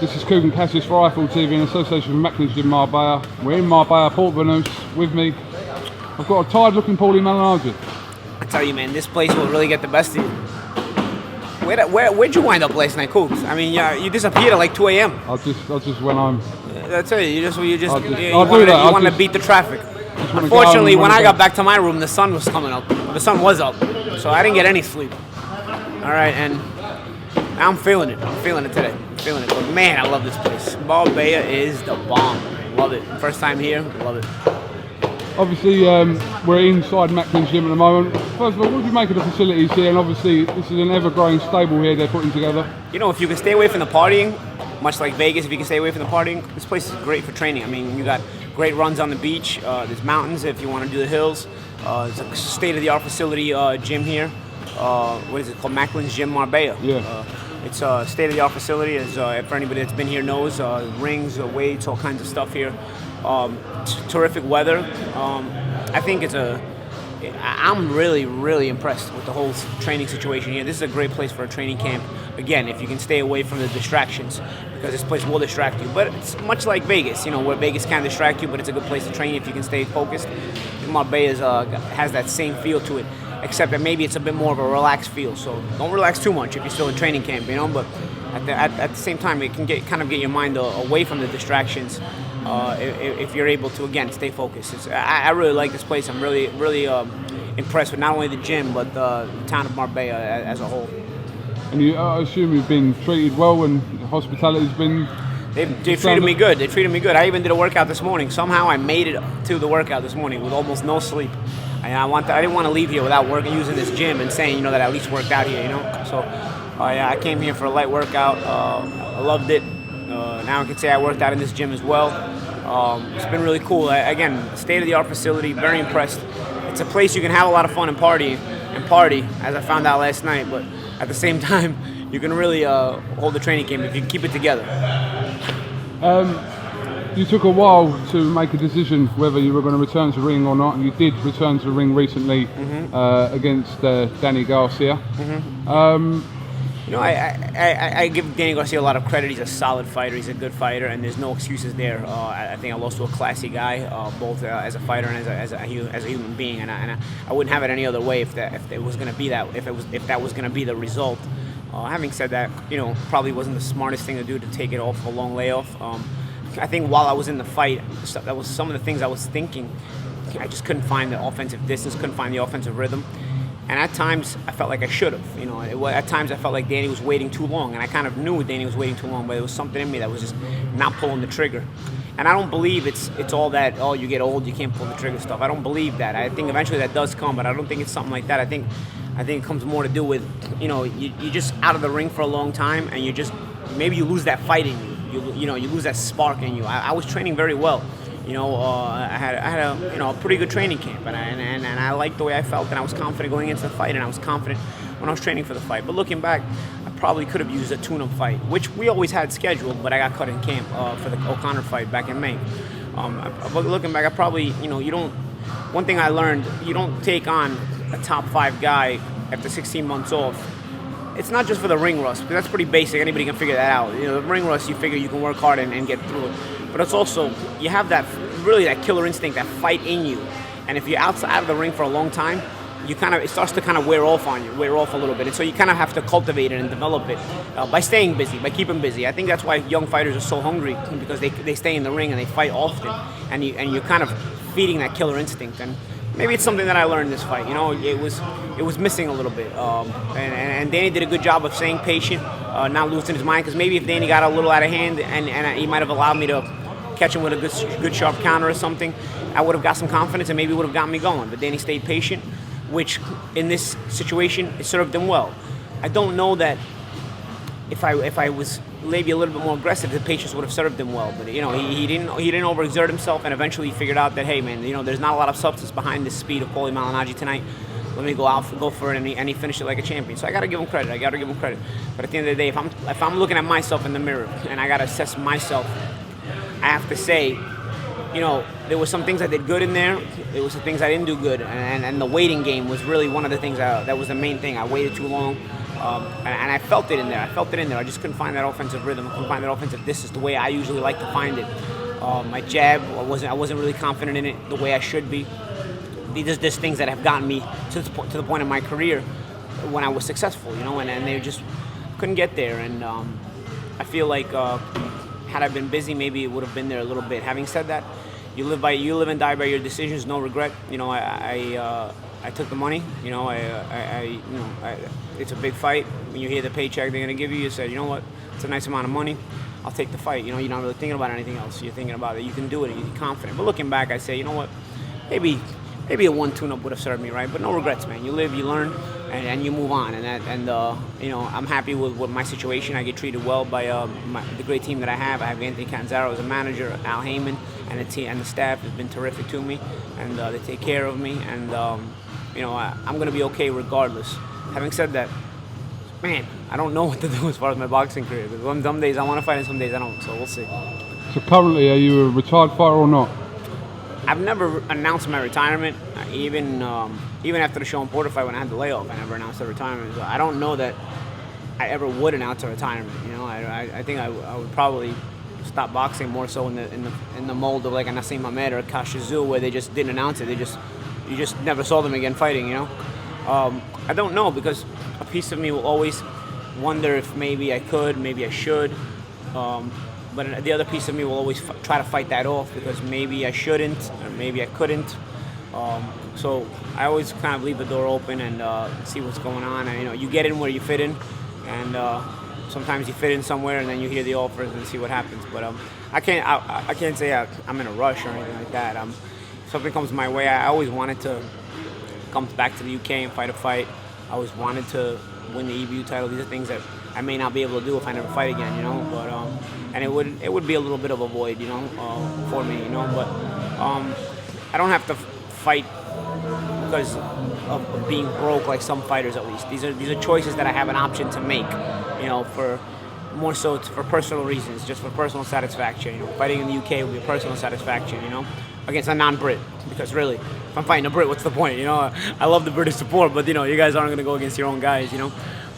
This is KUGAN CASSIUS for Eiffel TV in association with MACKLINS in Marbella. We're in Marbella, Port Venus. With me, I've got a tired-looking PAULIE MALIGNAGGI. I tell you, man, this place will really get the best of you. Where'd you wind up last night, Cougs? I mean, you disappeared at like 2 a.m. I just went home. That's it. You I wanted to beat the traffic. Unfortunately, when I got back to my room, the sun was coming up. The sun was up, so I didn't get any sleep. All right, and I'm feeling it. I'm feeling it today. I'm feeling it. But man, I love this place. Marbella is the bomb. Love it. First time here. Love it. Obviously, we're inside MACKLINS gym at the moment. First of all, what do you make of the facilities here? And obviously, this is an ever-growing stable here they're putting together. You know, if you can stay away from the partying, much like Vegas, if you can stay away from the partying, this place is great for training. I mean, you got great runs on the beach. There's mountains if you want to do the hills. It's a state-of-the-art facility gym here. What is it called? MACKLINS Gym Marbella. Yeah. It's a state-of-the-art facility, as for anybody that's been here knows. Rings, weights, all kinds of stuff here. Terrific weather. I think I'm really, really impressed with the whole training situation here. This is a great place for a training camp. Again, if you can stay away from the distractions, because this place will distract you. But it's much like Vegas, you know, where Vegas can distract you, but it's a good place to train if you can stay focused. Marbella has that same feel to it, except that maybe it's a bit more of a relaxed feel. So don't relax too much if you're still in training camp, you know. But at the same time, it can kind of get your mind away from the distractions if you're able to, again, stay focused. I really like this place. I'm really, really impressed with not only the gym, but the town of Marbella as a whole. And I assume you've been treated well, and hospitality's been... They treated me good. They treated me good. I even did a workout this morning. Somehow I made it to the workout this morning with almost no sleep. And I didn't want to leave here without using this gym and saying, you know, that I at least worked out here, you know. So yeah, I came here for a light workout. I loved it. Now I can say I worked out in this gym as well. It's been really cool. Again, state-of-the-art facility. Very impressed. It's a place you can have a lot of fun and party, as I found out last night. But at the same time, you can really hold the training camp if you keep it together. You took a while to make a decision whether you were going to return to the ring or not, and you did return to the ring recently against Danny Garcia. You know, I give Danny Garcia a lot of credit. He's a solid fighter. He's a good fighter, and there's no excuses there. I think I lost to a classy guy, both as a fighter and as a human being, and I wouldn't have it any other way if that was going to be the result. Having said that, you know, probably wasn't the smartest thing to do to take it off a long layoff. I think while I was in the fight, that was some of the things I was thinking. I just couldn't find the offensive distance, couldn't find the offensive rhythm. And at times, I felt like I should have. You know, at times I felt like Danny was waiting too long, and I kind of knew Danny was waiting too long, but there was something in me that was just not pulling the trigger. And I don't believe it's all that, oh, you get old, you can't pull the trigger stuff. I don't believe that. I think eventually that does come, but I don't think it's something like that. I think it comes more to do with, you know, you're just out of the ring for a long time, and maybe you lose that fight in you. You lose that spark in you. I was training very well. You know, I had a pretty good training camp, and I liked the way I felt, and I was confident going into the fight, and I was confident when I was training for the fight. But looking back, I probably could have used a tune-up fight, which we always had scheduled, but I got cut in camp for the O'Connor fight back in May. But looking back, I probably, you know, one thing I learned, you don't take on a top 5 guy after 16 months off. It's not just for the ring rust, because that's pretty basic. Anybody can figure that out. You know, the ring rust, you figure you can work hard and get through it. But it's also, you have that killer instinct, that fight in you. And if you're outside of the ring for a long time, it starts to kind of wear off a little bit. And so you kind of have to cultivate it and develop it by staying busy, by keeping busy. I think that's why young fighters are so hungry, because they stay in the ring and they fight often. And you're kind of feeding that killer instinct. And maybe it's something that I learned in this fight. You know, it was missing a little bit. And Danny did a good job of staying patient, not losing his mind. Because maybe if Danny got a little out of hand, and he might have allowed me to catch him with a good sharp counter or something, I would have got some confidence and maybe would have gotten me going. But Danny stayed patient, which in this situation, it served him well. I don't know that if I was maybe a little bit more aggressive, the patience would have served him well. But you know, he didn't overexert himself, and eventually he figured out that, hey man, you know, there's not a lot of substance behind the speed of Paulie Malignaggi tonight. Let me go for it, and he finished it like a champion. So I got to give him credit. But at the end of the day, if I'm looking at myself in the mirror and I got to assess myself, I have to say, you know, there were some things I did good in there. There were some things I didn't do good, and the waiting game was really one of the things that was the main thing. I waited too long. and I felt it in there. I just couldn't find that offensive rhythm. I couldn't find that offensive distance the way I usually like to find it. My jab, I wasn't really confident in it the way I should be. There's things that have gotten me to the point in my career when I was successful, and they just couldn't get there. And I feel like had I been busy, maybe it would have been there a little bit. Having said that, you live and die by your decisions, no regret. I took the money. It's a big fight. When you hear the paycheck they're gonna give you, you said, you know what, it's a nice amount of money. I'll take the fight. You're not really thinking about anything else. You're thinking about it. You can do it. You're confident. But looking back, I say, you know what, maybe a one tune-up would have served me right. But no regrets, man. You live, you learn, and you move on. I'm happy with my situation. I get treated well by the great team that I have. I have Anthony Canzaro as a manager, Al Heyman, and the team and the staff has been terrific to me, and they take care of me. And I'm gonna be okay regardless. Having said that, man, I don't know what to do as far as my boxing career. Because some days I want to fight and some days I don't, so we'll see. So currently, are you a retired fighter or not? I've never announced my retirement. Even after the Sean Porter fight when I had the layoff, I never announced the retirement. So I don't know that I ever would announce a retirement. I think I would probably stop boxing more so in the mold of like a Nassim Hamed or a CASSIUS, where they just didn't announce it. You just never saw them again fighting. I don't know, because a piece of me will always wonder if maybe I could, maybe I should. But the other piece of me will always try to fight that off, because maybe I shouldn't or maybe I couldn't. So I always kind of leave the door open and see what's going on. And you get in where you fit in, and sometimes you fit in somewhere, and then you hear the offers and see what happens. But I can't say I'm in a rush or anything like that. If something comes my way, I always wanted to come back to the UK and fight a fight. I always wanted to win the EBU title. These are things that I may not be able to do if I never fight again, But and it would be a little bit of a void, for me, But I don't have to fight because of being broke like some fighters, at least. These are choices that I have an option to make, for more so it's for personal reasons, just for personal satisfaction. Fighting in the UK would be a personal satisfaction, against a non-Brit, because really, if I'm fighting a Brit, what's the point? I love the British support, but you guys aren't going to go against your own guys,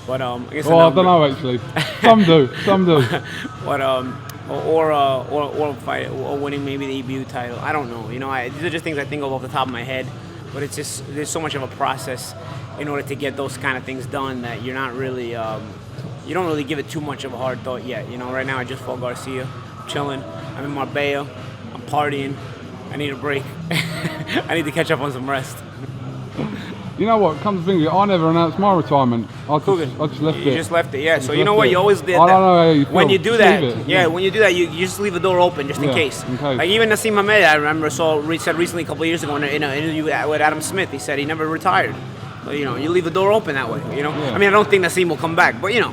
But I guess I don't know actually. Some do. But or fight or winning maybe the EBU title. I don't know. These are just things I think of off the top of my head. But it's just there's so much of a process in order to get those kind of things done that you're not really you don't really give it too much of a hard thought yet. Right now I just fought Garcia, I'm chilling. I'm in Marbella. I'm partying. I need a break. I need to catch up on some rest. You know what? Come to think of it, I never announced my retirement. I just left it. You just left it, yeah. So you know what? You always did. I don't know how you feel. When you do that, when you do that, you just leave the door open just in case. Like even Nassim Hamed, I remember said recently a couple of years ago in an interview with Adam Smith, he said he never retired. So, you leave the door open that way. Yeah. I mean, I don't think Nassim will come back, but you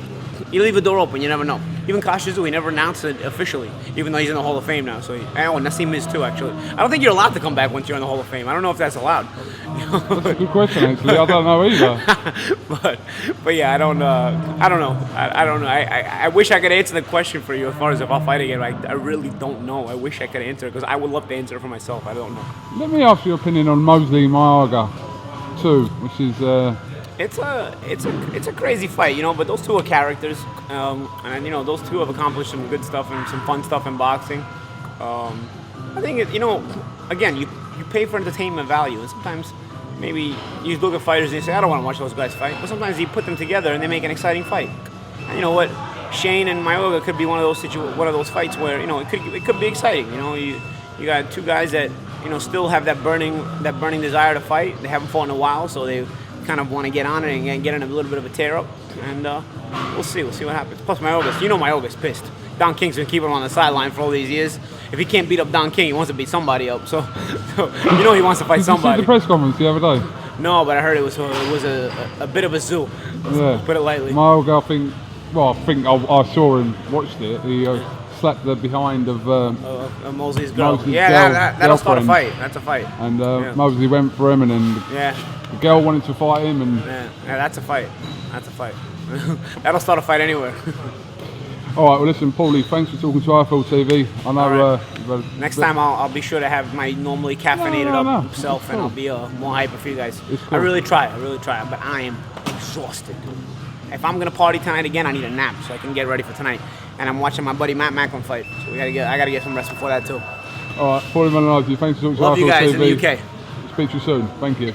leave the door open. You never know. Even CASSIUS, he never announced it officially, even though he's in the Hall of Fame now. So, Nassim is too, actually. I don't think you're allowed to come back once you're in the Hall of Fame. I don't know if that's allowed. That's a good question, actually. I don't know either. but yeah, I don't know. I don't know. I wish I could answer the question for you as far as if I'll fight again. I really don't know. I wish I could answer it because I would love to answer it for myself. I don't know. Let me ask your opinion on Mosley Mayorga too, which is. It's a crazy fight, but those two are characters, and those two have accomplished some good stuff and some fun stuff in boxing. I think again, you pay for entertainment value, and sometimes maybe you look at fighters and you say, I don't want to watch those guys fight, but sometimes you put them together and they make an exciting fight. And you know what, Shane and Mayorga could be one of those fights where it could be exciting. You got two guys that still have that burning desire to fight. They haven't fought in a while, so they kind of want to get on it and get in a little bit of a tear up, and we'll see what happens. Plus Mayorga's pissed. Don King's been keeping him on the sideline for all these years. If he can't beat up Don King, he wants to beat somebody up. So he wants to fight somebody. Did you see the press conference the other day? No, but I heard it was a bit of a zoo. Yeah. Put it lightly. Mayorga, I saw him, watched it. He slapped the behind of Mosley's girl. That'll start a fight. That's a fight. And Mosley went for him, and then the girl wanted to fight him, and that's a fight. That'll start a fight anywhere. All right, well listen, Paulie, thanks for talking to IFL TV. I know. Next time I'll be sure to have my normally caffeinated up self, and I'll be more hyper for you guys. I really try, but I am exhausted. if I'm gonna party tonight again, I need a nap so I can get ready for tonight. And I'm watching my buddy Matt Macklin fight, so I gotta get some rest before that too. All right, Paulie Malignaggi, thanks for talking to Love you Arsenal guys TV. in the UK. Speak to you soon. Thank you.